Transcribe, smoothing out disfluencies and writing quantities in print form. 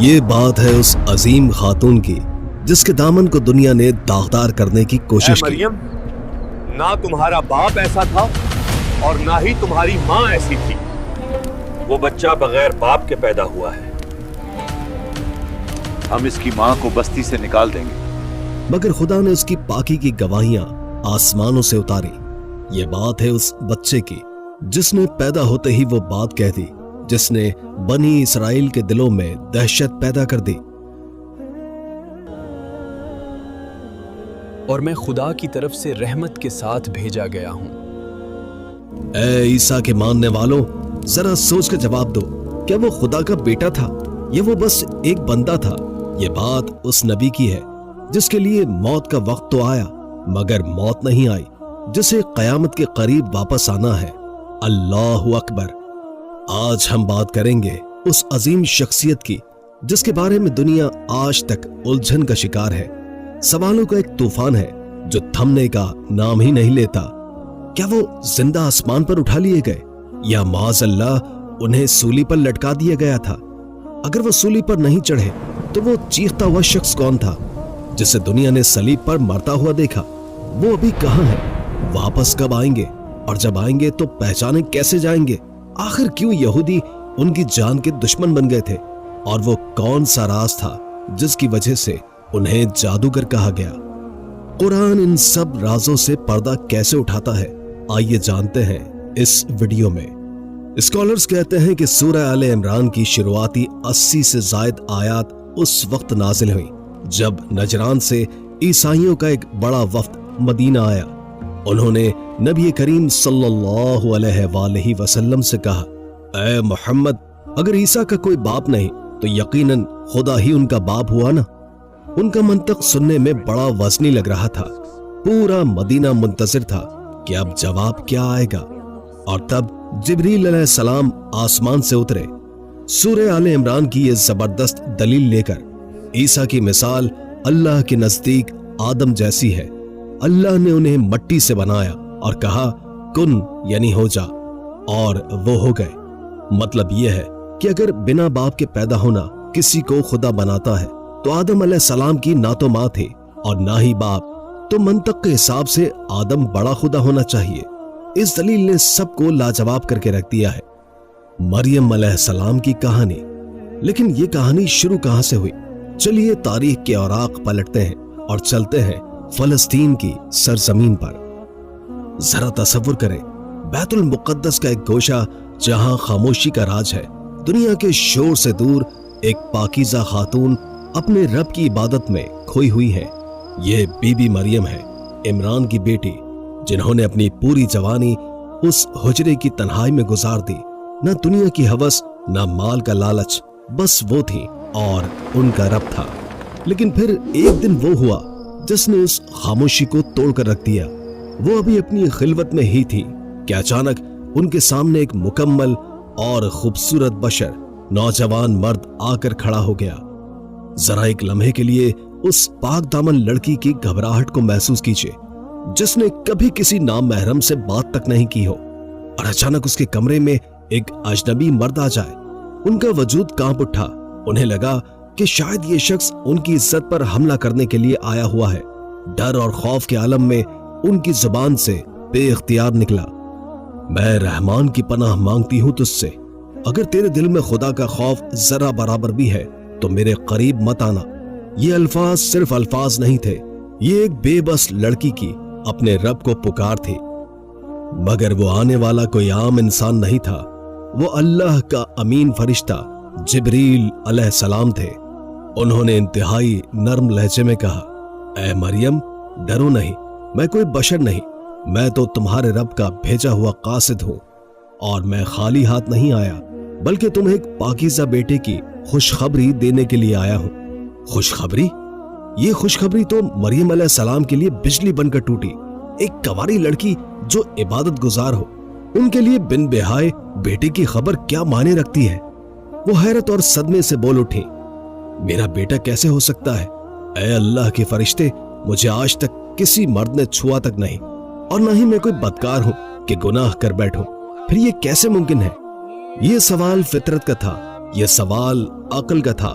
یہ بات ہے اس عظیم خاتون کی جس کے دامن کو دنیا نے داغدار کرنے کی کوشش کی۔ مریم، نہ تمہارا باپ ایسا تھا اور نہ ہی تمہاری ماں ایسی تھی۔ وہ بچہ بغیر باپ کے پیدا ہوا ہے۔ ہم اس کی ماں کو بستی سے نکال دیں گے۔ مگر خدا نے اس کی پاکی کی گواہیاں آسمانوں سے اتاری۔ یہ بات ہے اس بچے کی جس نے پیدا ہوتے ہی وہ بات کہہ دی، جس نے بنی اسرائیل کے دلوں میں دہشت پیدا کر دی۔ اور میں خدا کی طرف سے رحمت کے ساتھ بھیجا گیا ہوں۔ اے عیسیٰ کے ماننے والوں، ذرا سوچ کر جواب دو، کیا وہ خدا کا بیٹا تھا یا وہ بس ایک بندہ تھا؟ یہ بات اس نبی کی ہے جس کے لیے موت کا وقت تو آیا مگر موت نہیں آئی، جسے قیامت کے قریب واپس آنا ہے۔ اللہ اکبر۔ آج ہم بات کریں گے اس عظیم شخصیت کی جس کے بارے میں دنیا آج تک الجھن کا شکار ہے۔ سوالوں کا ایک طوفان ہے جو تھمنے کا نام ہی نہیں لیتا۔ کیا وہ زندہ آسمان پر اٹھا لیے گئے یا معاذ اللہ انہیں سولی پر لٹکا دیا گیا تھا؟ اگر وہ سولی پر نہیں چڑھے تو وہ چیختا ہوا شخص کون تھا جسے دنیا نے صلیب پر مرتا ہوا دیکھا؟ وہ ابھی کہاں ہے؟ واپس کب آئیں گے؟ اور جب آئیں گے تو پہچانے کیسے جائیں گے؟ آخر کیوں یہودی ان کی جان کے دشمن بن گئے تھے؟ اور وہ کون سا راز تھا جس کی وجہ سے انہیں جادوگر کہا گیا؟ قرآن ان سب رازوں سے پردہ کیسے اٹھاتا ہے؟ آئیے جانتے ہیں اس ویڈیو میں۔ اسکالرز کہتے ہیں کہ سورہ آل عمران کی شروعاتی 80 سے زائد آیات اس وقت نازل ہوئی جب نجران سے عیسائیوں کا ایک بڑا وفد مدینہ آیا۔ انہوں نے نبی کریم صلی اللہ علیہ وآلہ وسلم سے کہا، اے محمد، اگر عیسیٰ کا کوئی باپ نہیں تو یقیناً خدا ہی ان کا باپ ہوا نا؟ ان کا منطق سننے میں بڑا وزنی لگ رہا تھا۔ پورا مدینہ منتظر تھا کہ اب جواب کیا آئے گا، اور تب جبریل علیہ السلام آسمان سے اترے سورہ آل عمران کی یہ زبردست دلیل لے کر۔ عیسیٰ کی مثال اللہ کے نزدیک آدم جیسی ہے۔ اللہ نے انہیں مٹی سے بنایا اور کہا کن یعنی ہو جا، اور وہ ہو گئے۔ مطلب یہ ہے کہ اگر بنا باپ کے پیدا ہونا کسی کو خدا بناتا ہے تو آدم علیہ السلام کی نہ تو ماں تھی اور نہ ہی باپ، تو منطق کے حساب سے آدم بڑا خدا ہونا چاہیے۔ اس دلیل نے سب کو لاجواب کر کے رکھ دیا ہے۔ مریم علیہ السلام کی کہانی۔ لیکن یہ کہانی شروع کہاں سے ہوئی؟ چلیے تاریخ کے اوراق پلٹتے ہیں اور چلتے ہیں فلسطین کی سرزمین پر۔ ذرا تصور کریں، بیت المقدس کا ایک گوشہ جہاں خاموشی کا راج ہے، دنیا کے شور سے دور ایک پاکیزہ خاتون اپنے رب کی عبادت میں کھوئی ہوئی ہے۔ یہ بی بی مریم ہے، عمران کی بیٹی، جنہوں نے اپنی پوری جوانی اس حجرے کی تنہائی میں گزار دی۔ نہ دنیا کی ہوس، نہ مال کا لالچ، بس وہ تھی اور ان کا رب تھا۔ لیکن پھر ایک دن وہ ہوا جس نے اس خاموشی کو توڑ کر رکھ دیا۔ وہ ابھی اپنی خلوت میں ہی تھی کہ اچانک ان کے سامنے ایک مکمل اور خوبصورت بشر، نوجوان مرد آ کر کھڑا ہو گیا۔ ذرا ایک لمحے کے لیے اس پاک دامن لڑکی کی گھبراہٹ کو محسوس کیجیے جس نے کبھی کسی نام محرم سے بات تک نہیں کی ہو، اور اچانک اس کے کمرے میں ایک اجنبی مرد آ جائے۔ ان کا وجود کانپ اٹھا۔ انہیں لگا کہ شاید یہ شخص ان کی عزت پر حملہ کرنے کے لیے آیا ہوا ہے۔ ڈر اور خوف کے عالم میں ان کی زبان سے بے اختیار نکلا، میں رحمان کی پناہ مانگتی ہوں تجھ سے، اگر تیرے دل میں خدا کا خوف ذرا برابر بھی ہے تو میرے قریب مت آنا۔ یہ الفاظ صرف الفاظ نہیں تھے، یہ ایک بے بس لڑکی کی اپنے رب کو پکار تھی۔ مگر وہ آنے والا کوئی عام انسان نہیں تھا، وہ اللہ کا امین فرشتہ جبریل علیہ السلام تھے۔ انہوں نے انتہائی نرم لہجے میں کہا، اے مریم، ڈرو نہیں، میں کوئی بشر نہیں، میں تو تمہارے رب کا بھیجا ہوا قاصد ہوں، اور میں خالی ہاتھ نہیں آیا بلکہ تمہیں ایک پاکیزہ بیٹے کی خوشخبری دینے کے لیے آیا ہوں۔ خوشخبری؟ یہ خوشخبری تو مریم علیہ السلام کے لیے بجلی بن کر ٹوٹی۔ ایک کنواری لڑکی جو عبادت گزار ہو، ان کے لیے بن بہائے بیٹے کی خبر کیا معنی رکھتی ہے؟ وہ حیرت اور صدمے سے بول اٹھی، میرا بیٹا کیسے ہو سکتا ہے؟ اے اللہ کے فرشتے، مجھے آج تک کسی مرد نے چھوا تک نہیں، اور نہ ہی میں کوئی بدکار ہوں کہ گناہ کر بیٹھوں، پھر یہ کیسے ممکن ہے؟ یہ سوال فطرت کا تھا، یہ سوال عقل کا تھا،